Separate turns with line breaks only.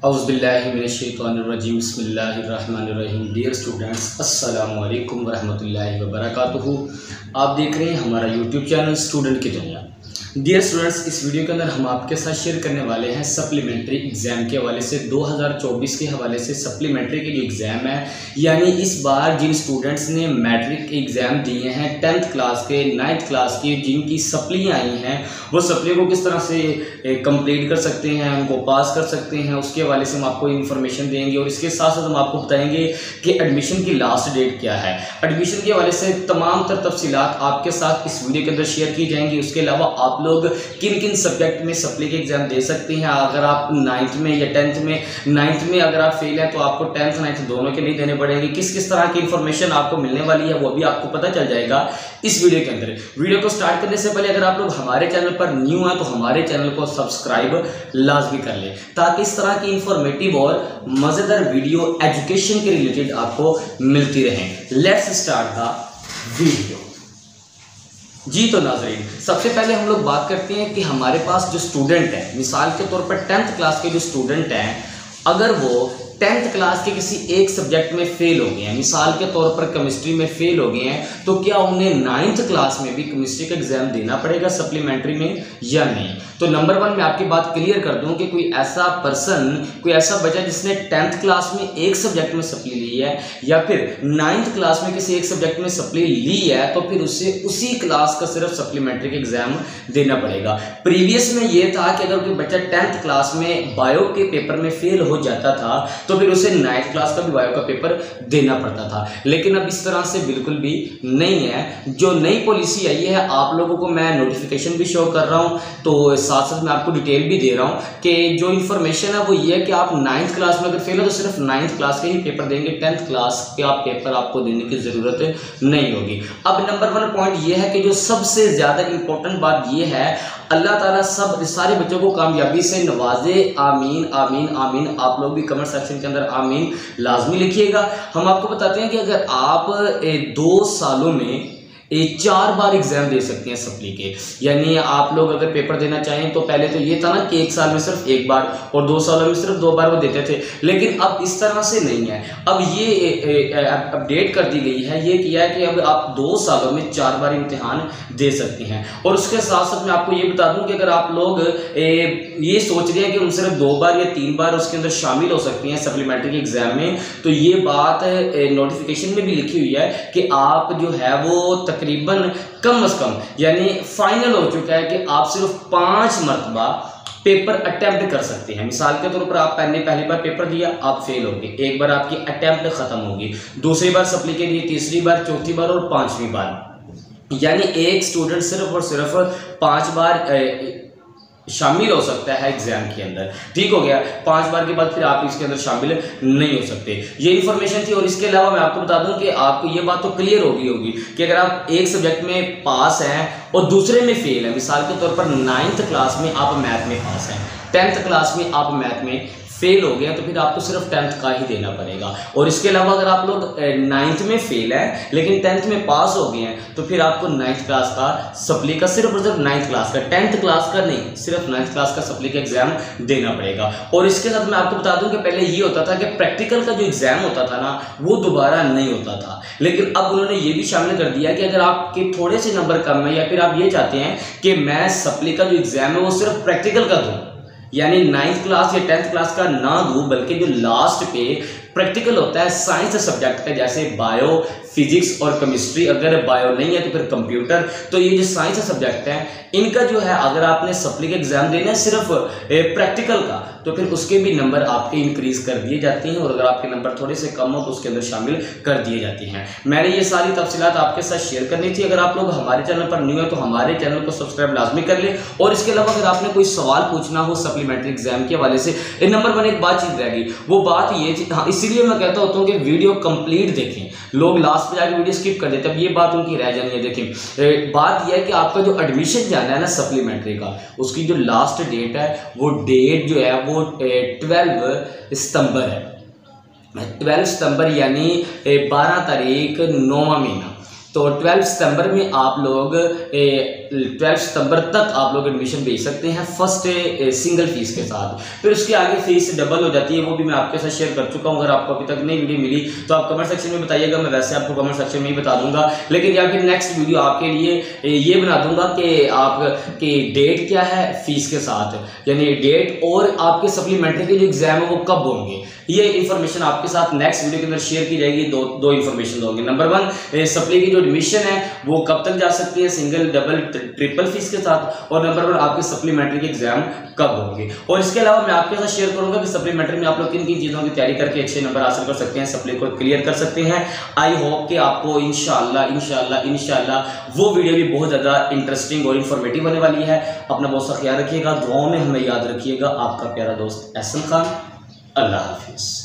औज़ुबिल्लाहिमिनश्शैतानिर्रजीम बिस्मिल्लाहिर्रहमानिर्रहीम। Dear students, अस्सलामु अलैकुम वरहमतुल्लाहि वबरकातुहू। आप देख रहे हैं हमारा यूट्यूब चैनल स्टूडेंट की दुनिया। डियर स्टूडेंट्स, इस वीडियो के अंदर हम आपके साथ शेयर करने वाले हैं सप्लीमेंट्री एग्ज़ाम के हवाले से 2024 के हवाले से सप्लीमेंट्री के जो एग्ज़ाम है, यानी इस बार जिन स्टूडेंट्स ने मैट्रिक के एग्ज़ाम दिए हैं 10th क्लास के 9th क्लास के, जिनकी सप्लियाँ आई हैं, वो सप्ली को किस तरह से कंप्लीट कर सकते हैं, उनको पास कर सकते हैं, उसके हवाले से हम आपको इन्फॉर्मेशन देंगे। और इसके साथ साथ हम आपको बताएंगे कि एडमिशन की लास्ट डेट क्या है। एडमिशन के हवाले से तमाम तफसीलात आपके साथ इस वीडियो के अंदर शेयर की जाएंगी। उसके अलावा आप लोग किन किन सब्जेक्ट में सप्ली के एग्ज़ाम दे सकते हैं। अगर आप 9th में या 10th में, 9th में अगर आप फेल हैं तो आपको 10th 9th दोनों के लिए देने पड़ेंगे। किस किस तरह की इन्फॉर्मेशन आपको मिलने वाली है वो भी आपको पता चल जाएगा इस वीडियो के अंदर। वीडियो को स्टार्ट करने से पहले अगर आप लोग हमारे चैनल पर न्यू हैं तो हमारे चैनल को सब्सक्राइब लाजमी कर लें, ताकि इस तरह की इंफॉर्मेटिव और मज़ेदार वीडियो एजुकेशन के रिलेटेड आपको मिलती रहें। Let's start the video. जी तो नाज़रीन, सबसे पहले हम लोग बात करते हैं कि हमारे पास जो स्टूडेंट है, मिसाल के तौर पर 10th क्लास के जो स्टूडेंट हैं, अगर वो 10th क्लास के किसी एक सब्जेक्ट में फेल हो गए हैं, मिसाल के तौर पर केमिस्ट्री में फेल हो गए हैं, तो क्या उन्हें 9th क्लास में भी केमिस्ट्री का एग्जाम देना पड़ेगा सप्लीमेंट्री में या नहीं? तो नंबर 1 मैं आपकी बात क्लियर कर दूं कि कोई ऐसा पर्सन, कोई ऐसा बच्चा जिसने 10th क्लास में एक सब्जेक्ट में सप्ली ली है या फिर 9th क्लास में किसी एक सब्जेक्ट में सप्ली ली है, तो फिर उसे उसी क्लास का सिर्फ सप्लीमेंट्री का एग्जाम देना पड़ेगा। प्रीवियस में ये था कि अगर कोई बच्चा 10th क्लास में बायो के पेपर में फेल हो जाता था तो फिर उसे 9th क्लास का भी बायो का पेपर देना पड़ता था, लेकिन अब इस तरह से बिल्कुल भी नहीं है। जो नई पॉलिसी आई है, आप लोगों को मैं नोटिफिकेशन भी शो कर रहा हूं, तो साथ साथ मैं आपको डिटेल भी दे रहा हूं कि जो इन्फॉर्मेशन है वो ये है कि आप 9th क्लास में अगर फेल हो तो सिर्फ 9th क्लास के ही पेपर देंगे, 10th क्लास के आप पेपर आपको देने की ज़रूरत नहीं होगी। अब नंबर 1 पॉइंट ये है कि जो सबसे ज़्यादा इंपॉर्टेंट बात ये है, अल्लाह ताला सब सारे बच्चों को कामयाबी से नवाजे। आमीन आमीन आमीन। आप लोग भी कमेंट सेक्शन के अंदर आमीन लाजमी लिखिएगा। हम आपको बताते हैं कि अगर आप 2 सालों में 4 बार एग्जाम दे सकते हैं सप्ली के, यानी आप लोग अगर पेपर देना चाहें तो पहले तो ये था ना कि 1 साल में सिर्फ 1 बार और 2 सालों में सिर्फ 2 बार वो देते थे, लेकिन अब इस तरह से नहीं है। अब ये अपडेट कर दी गई है, ये किया है कि अब आप 2 सालों में 4 बार इम्तिहान दे सकते हैं। और उसके साथ साथ मैं आपको ये बता दूं कि अगर आप लोग ये सोच रहे हैं कि हम सिर्फ 2 बार या 3 बार उसके अंदर शामिल हो सकते हैं सप्लीमेंट्री के एग्जाम में, तो ये बात नोटिफिकेशन में भी लिखी हुई है कि आप जो है वो तकरीबन कम से कम यानी फाइनल हो चुका है कि आप सिर्फ 5 मरतबा पेपर अटेम्प्ट कर सकते हैं। मिसाल के तौर पर आप पहली बार पेपर दिया, आप फेल हो गए, एक बार आपकी अटेम्प्ट खत्म होगी, दूसरी बार सप्ली के लिए, तीसरी बार, चौथी बार और 5वीं बार, यानी एक स्टूडेंट सिर्फ और सिर्फ 5 बार शामिल हो सकता है एग्जाम के अंदर। ठीक हो गया, 5 बार के बाद फिर आप इसके अंदर शामिल नहीं हो सकते। ये इन्फॉर्मेशन थी। और इसके अलावा मैं आपको बता दूं कि आपको ये बात तो क्लियर होगी कि अगर आप एक सब्जेक्ट में पास हैं और दूसरे में फेल है, मिसाल के तौर पर 9th क्लास में आप मैथ में पास हैं, 10th क्लास में आप मैथ में फेल हो गए, तो फिर आपको सिर्फ 10th का ही देना पड़ेगा। और इसके अलावा अगर आप लोग 9th में फेल है लेकिन 10th में पास हो गए हैं, तो फिर आपको 9th क्लास का सप्ली का सिर्फ और सिर्फ 9th क्लास का, 10th क्लास का नहीं, सिर्फ 9th क्लास का सप्ली का एग्जाम देना पड़ेगा। और इसके साथ मैं आपको बता दूं कि पहले ये होता था कि प्रैक्टिकल का जो एग्जाम होता था ना, वो दोबारा नहीं होता था, लेकिन अब उन्होंने ये भी शामिल कर दिया कि अगर आपके थोड़े से नंबर कम है या फिर आप ये चाहते हैं कि मैं सप्ली का जो एग्जाम है वो सिर्फ प्रैक्टिकल का दूं, यानी 9th क्लास या 10th क्लास का ना दूं, बल्कि जो लास्ट पे प्रैक्टिकल होता है साइंस सब्जेक्ट का, जैसे बायो, फिजिक्स और केमिस्ट्री, अगर बायो नहीं है तो फिर कंप्यूटर, तो ये जो साइंस सब्जेक्ट है इनका जो है अगर आपने सप्ली का एग्जाम देना है सिर्फ प्रैक्टिकल का, तो फिर उसके भी नंबर आपके इंक्रीज कर दिए जाते हैं, और अगर आपके नंबर थोड़े से कम हो तो उसके अंदर शामिल कर दिए जाते हैं। मैंने ये सारी तफसीलात आपके साथ शेयर करनी थी। अगर आप लोग हमारे चैनल पर न्यू है तो हमारे चैनल को सब्सक्राइब लाजमी कर ले। और इसके अलावा अगर आपने कोई सवाल पूछना हो सप्लीमेंट्री एग्जाम के हवाले से, नंबर 1 एक बात चीज रहेगी, वो बात ये थी, हाँ इसीलिए मैं कहता होता हूँ कि वीडियो कंप्लीट देखें। लोग लास्ट पे जाकर वीडियो स्किप कर देते हैं, अब ये बात उनकी रह जानी है। देखें, बात यह है कि आपका जो एडमिशन जाना है ना सप्लीमेंट्री का, उसकी जो लास्ट डेट है वो डेट जो है वो 12 सितंबर है। 12 सितंबर यानी 12 तारीख 9वां महीना। तो 12 सितंबर में आप लोग 12 सितंबर तक आप लोग एडमिशन भेज सकते हैं फर्स्ट सिंगल फीस के साथ। फिर उसके आगे फीस डबल हो जाती है, वो भी मैं आपके साथ शेयर कर चुका हूँ। अगर आपको अभी तक नई वीडियो मिली तो आप कमेंट सेक्शन में बताइएगा, मैं वैसे आपको कमेंट सेक्शन में ही बता दूंगा। लेकिन या फिर नेक्स्ट वीडियो आपके लिए ये बना दूंगा कि आपकी डेट क्या है फीस के साथ, यानी डेट और आपके सप्लीमेंट्री के जो एग्जाम है वो कब होंगे, ये इन्फॉर्मेशन आपके साथ नेक्स्ट वीडियो के अंदर शेयर की जाएगी। दो इन्फॉर्मेशन होंगे। नंबर 1 सप्ली की जो एडमिशन है वो कब तक जा सकती है सिंगल डबल ट्रिपल फीस के साथ, और नंबर 2 आपके सप्लीमेंट्री के एग्जाम कब होंगे। और इसके अलावा मैं आपके साथ शेयर करूंगा कि सप्लीमेंट्री में आप लोग किन किन चीज़ों की तैयारी करके अच्छे नंबर हासिल कर सकते हैं, सप्ली को क्लियर कर सकते हैं। आई होप कि आपको इंशाल्लाह वो वीडियो भी बहुत ज़्यादा इंटरेस्टिंग और इन्फॉर्मेटिव होने वाली है। अपना बहुत सा ख्याल रखिएगा, दुआओं में हमें याद रखिएगा। आपका प्यारा दोस्त एहसन खान। अल्लाह हाफिज़।